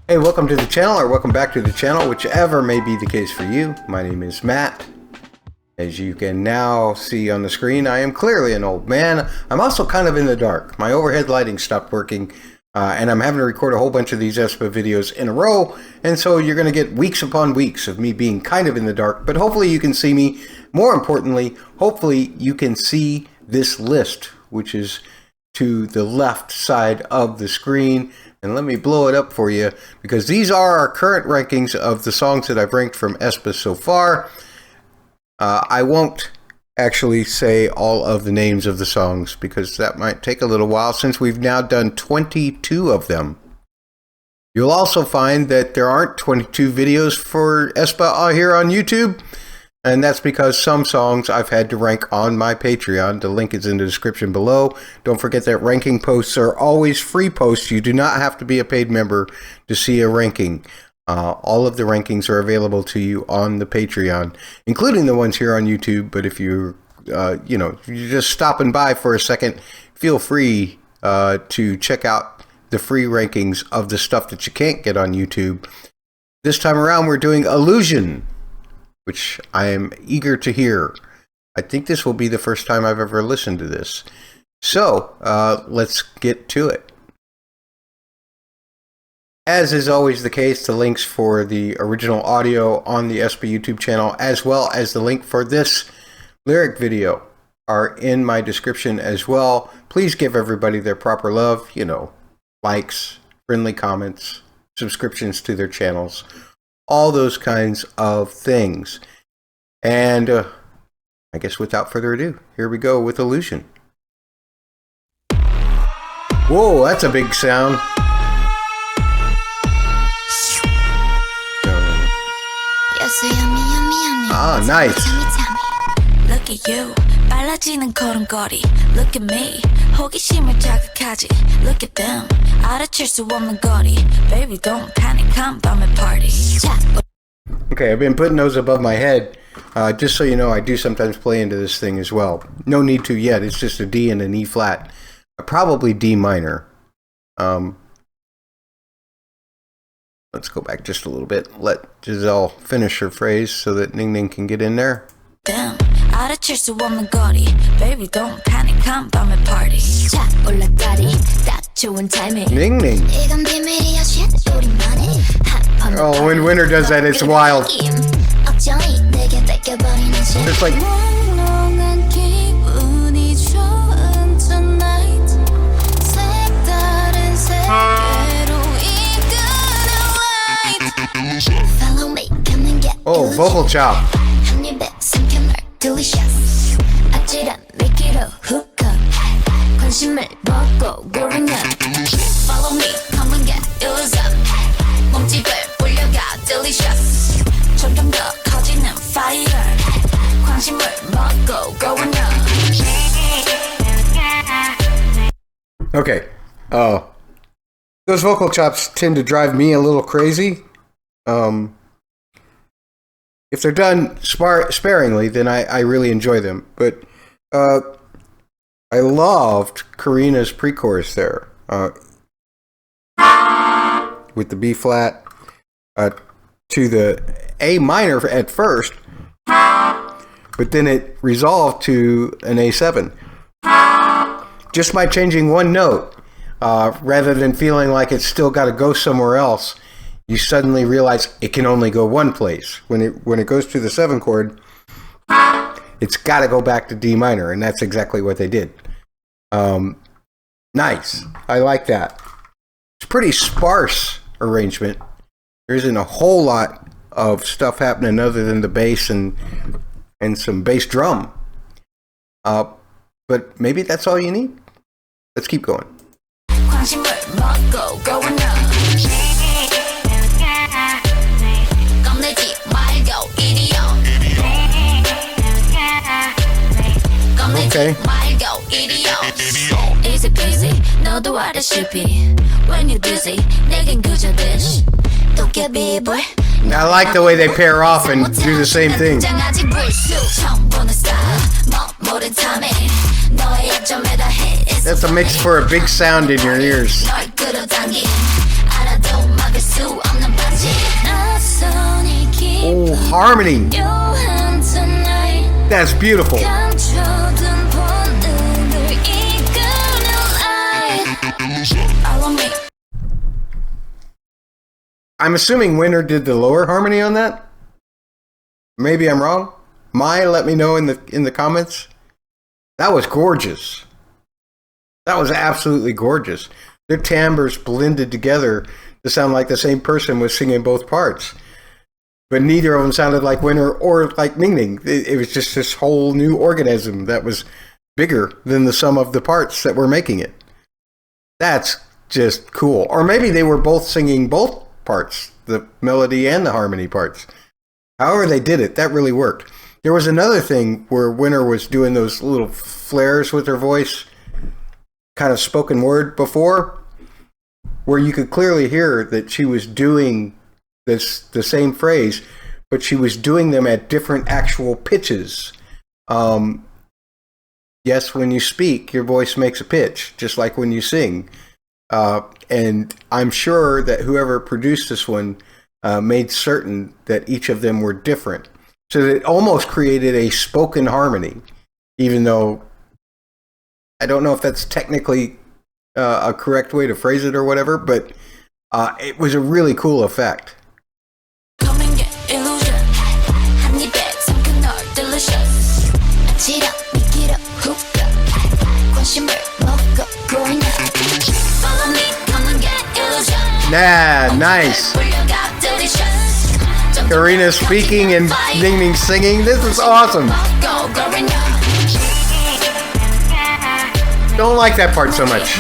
Hey, welcome to the channel, or welcome back to the channel, whichever may be the case for you. My name is Matt. As you can now see on the screen, I am clearly an old man. I'm also kind of in the dark. My overhead lighting stopped working, and I'm having to record a whole bunch of these aespa videos in a row, and so you're going to get weeks upon weeks of me being kind of in the dark, but hopefully you can see me. More importantly, hopefully you can see this list, which is to the left side of the screen. And let me blow it up for you, because these are our current rankings of the songs that I've ranked from aespa so far. I won't actually say all of the names of the songs, because that might take a little while, since we've now done 22 of them. You'll also find that there aren't 22 videos for aespa here on YouTube, and that's because some songs I've had to rank on my Patreon. The link is in the description below. Don't forget that ranking posts are always free posts. You do not have to be a paid member to see a ranking. All of the rankings are available to you on the Patreon, including the ones here on YouTube. But if you're, if you're just stopping by for a second, feel free to check out the free rankings of the stuff that you can't get on YouTube. This time around, we're doing Illusion, which I am eager to hear. I think this will be the first time I've ever listened to this. So, let's get to it. As is always the case, the links for the original audio on the aespa YouTube channel, as well as the link for this lyric video, are in my description as well. Please give everybody their proper love, likes, friendly comments, subscriptions to their channels, all those kinds of things. And I guess without further ado, here we go with Illusion. Whoa, that's a big sound. Ah, nice. Look at you, 빨라지는 걸음걸이. Look at me, 호기심을 자극하지. Look at them, 알아챌 수 없는 거리. Baby, don't panic, come by my party. Okay, I've been putting those above my head. Just so you know, I do sometimes play into this thing as well. No need to yet, it's just a D and an E flat. Probably D minor. Let's go back just a little bit. Let Giselle finish her phrase so that Ning Ning can get in there. Damn, 알아챌 수 없는 거리. Baby, don't panic, come by my party. 자, 올라다리, 딱 좋은 타이밍. Ning Ning. 이건 비밀이야, shit, 우리만의. Oh, when Winter does that, it's wild. It's like... Oh, vocal chop. Okay. Those vocal chops tend to drive me a little crazy. If they're done sparingly, then I really enjoy them. But I loved Karina's pre-chorus there, with the B flat to the A minor at first, but then it resolved to an A7. Just by changing one note, rather than feeling like it's still got to go somewhere else, you suddenly realize it can only go one place. When it goes to the 7 chord, it's got to go back to D minor, and that's exactly what they did. Nice. I like that. It's a pretty sparse arrangement. There isn't a whole lot of stuff happening other than the bass and some bass drum. But maybe that's all you need. Let's keep going. Okay. Easy peasy, 너도 알다시피 when you're dizzy, 내겐 그저 dish. 도깨비불. I like the way they pair off and do the same thing. That's a mix for a big sound in your ears. Oh, harmony. That's beautiful. I'm assuming Winter did the lower harmony on that. Maybe I'm wrong. Let me know in the comments. That was gorgeous. That was absolutely gorgeous. Their timbres blended together to sound like the same person was singing both parts. But neither of them sounded like Winter or like Ning Ning. It was just this whole new organism that was bigger than the sum of the parts that were making it. That's just cool. Or maybe they were both singing both parts, the melody and the harmony parts. However they did it, that really worked. There was another thing where Winter was doing those little flares with her voice, kind of spoken word before, where you could clearly hear that she was doing the same phrase, but she was doing them at different actual pitches. Yes, when you speak, your voice makes a pitch, just like when you sing. And I'm sure that whoever produced this one made certain that each of them were different. So that it almost created a spoken harmony, even though I don't know if that's technically a correct way to phrase it or whatever, but it was a really cool effect. Nah, nice. Karina speaking and Ning Ning singing. This is awesome. Don't like that part so much.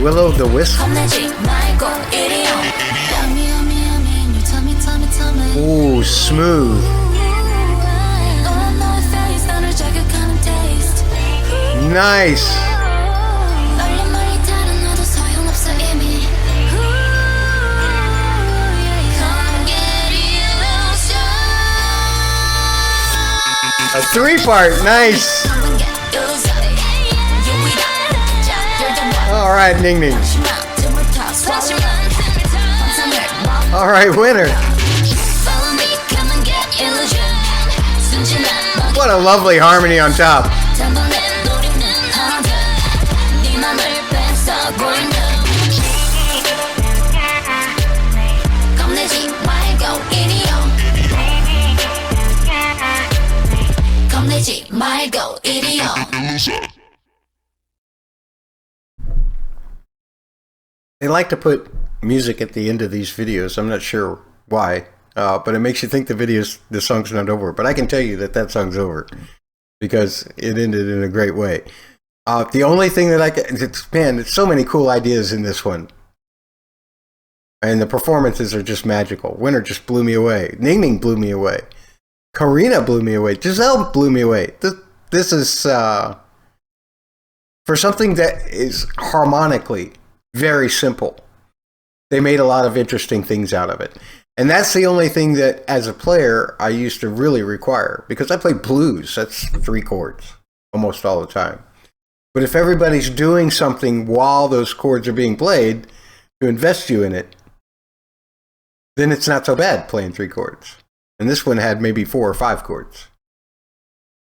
Willow the Wisp. Ooh, smooth. Nice. A 3-part, nice. All right, Ning Ning. All right, Winter. What a lovely harmony on top. They like to put music at the end of these videos. I'm not sure why, but it makes you think the song's not over. But I can tell you that song's over because it ended in a great way. The only thing that there's so many cool ideas in this one. And the performances are just magical. Winter just blew me away. Ning Ning blew me away. Karina blew me away. Giselle blew me away. This is, for something that is harmonically very simple, they made a lot of interesting things out of it. And that's the only thing that, as a player, I used to really require. Because I play blues, that's 3 chords almost all the time. But if everybody's doing something while those chords are being played to invest you in it, then it's not so bad playing 3 chords. And this one had maybe 4 or 5 chords.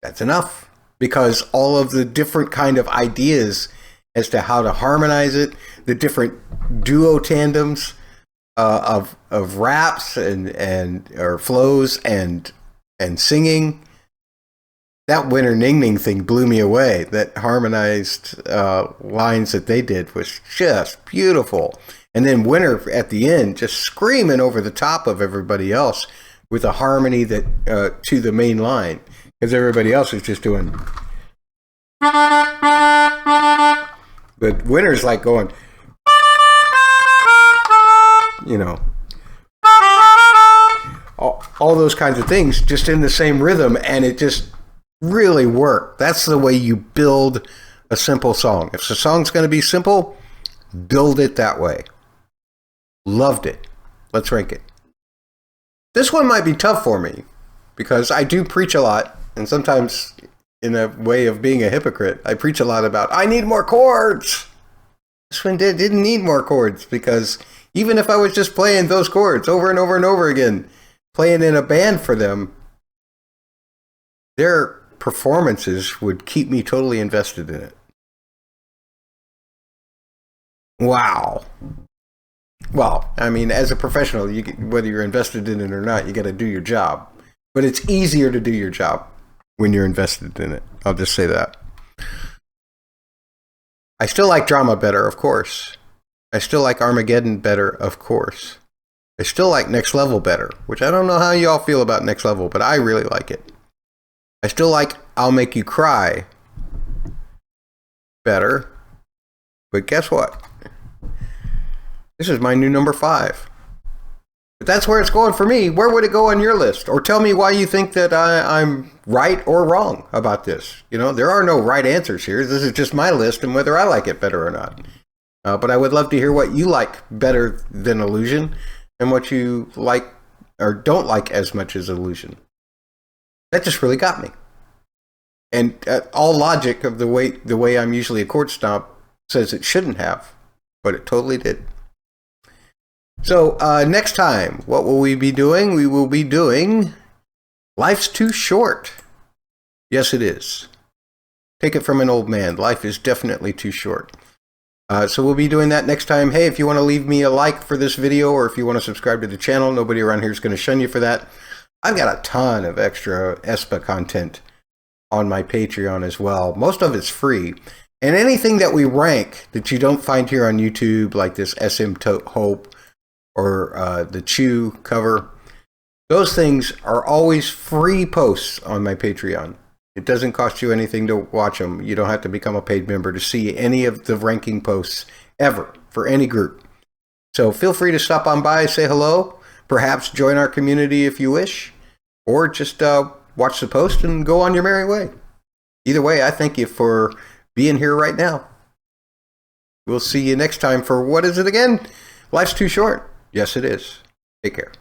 That's enough, because all of the different kind of ideas as to how to harmonize it, the different duo tandems of raps or flows and singing. That Winter Ning Ning thing blew me away. That harmonized lines that they did was just beautiful. And then Winter at the end just screaming over the top of everybody else with a harmony that to the main line, because everybody else is just doing. But Winter's like going, all those kinds of things just in the same rhythm, and it just really worked. That's the way you build a simple song. If the song's going to be simple, build it that way. Loved it. Let's rank it. This one might be tough for me because I do preach a lot, and sometimes in a way of being a hypocrite, I preach a lot about I need more chords. This one didn't need more chords, because even if I was just playing those chords over and over and over again, playing in a band for them, their performances would keep me totally invested in it. Wow. Well, I mean, as a professional, whether you're invested in it or not, you got to do your job. But it's easier to do your job when you're invested in it. I'll just say that. I still like drama better, of course. I still like Armageddon better, of course. I still like Next Level better, which I don't know how y'all feel about Next Level, but I really like it. I still like I'll Make You Cry better, but guess what? This is my new number 5. But that's where it's going for me. Where would it go on your list? Or tell me why you think that I'm right or wrong about this. You know, there are no right answers here. This is just my list and whether I like it better or not. But I would love to hear what you like better than Illusion and what you like or don't like as much as Illusion. That just really got me. And all logic of the way I'm usually a chord stomp says it shouldn't have, but it totally did. So next time, what will we be doing? We will be doing Life's Too Short. Yes, it is. Take it from an old man. Life is definitely too short. So we'll be doing that next time. Hey, if you want to leave me a like for this video, or if you want to subscribe to the channel, nobody around here is going to shun you for that. I've got a ton of extra aespa content on my Patreon as well. Most of it's free. And anything that we rank that you don't find here on YouTube, like this SM Hope or the Chew cover, those things are always free posts on my Patreon. It doesn't cost you anything to watch them. You don't have to become a paid member to see any of the ranking posts ever for any group. So feel free to stop on by, say hello, perhaps join our community if you wish, or just watch the post and go on your merry way. Either way, I thank you for being here right now. We'll see you next time for, what is it again? Life's Too Short. Yes, it is. Take care.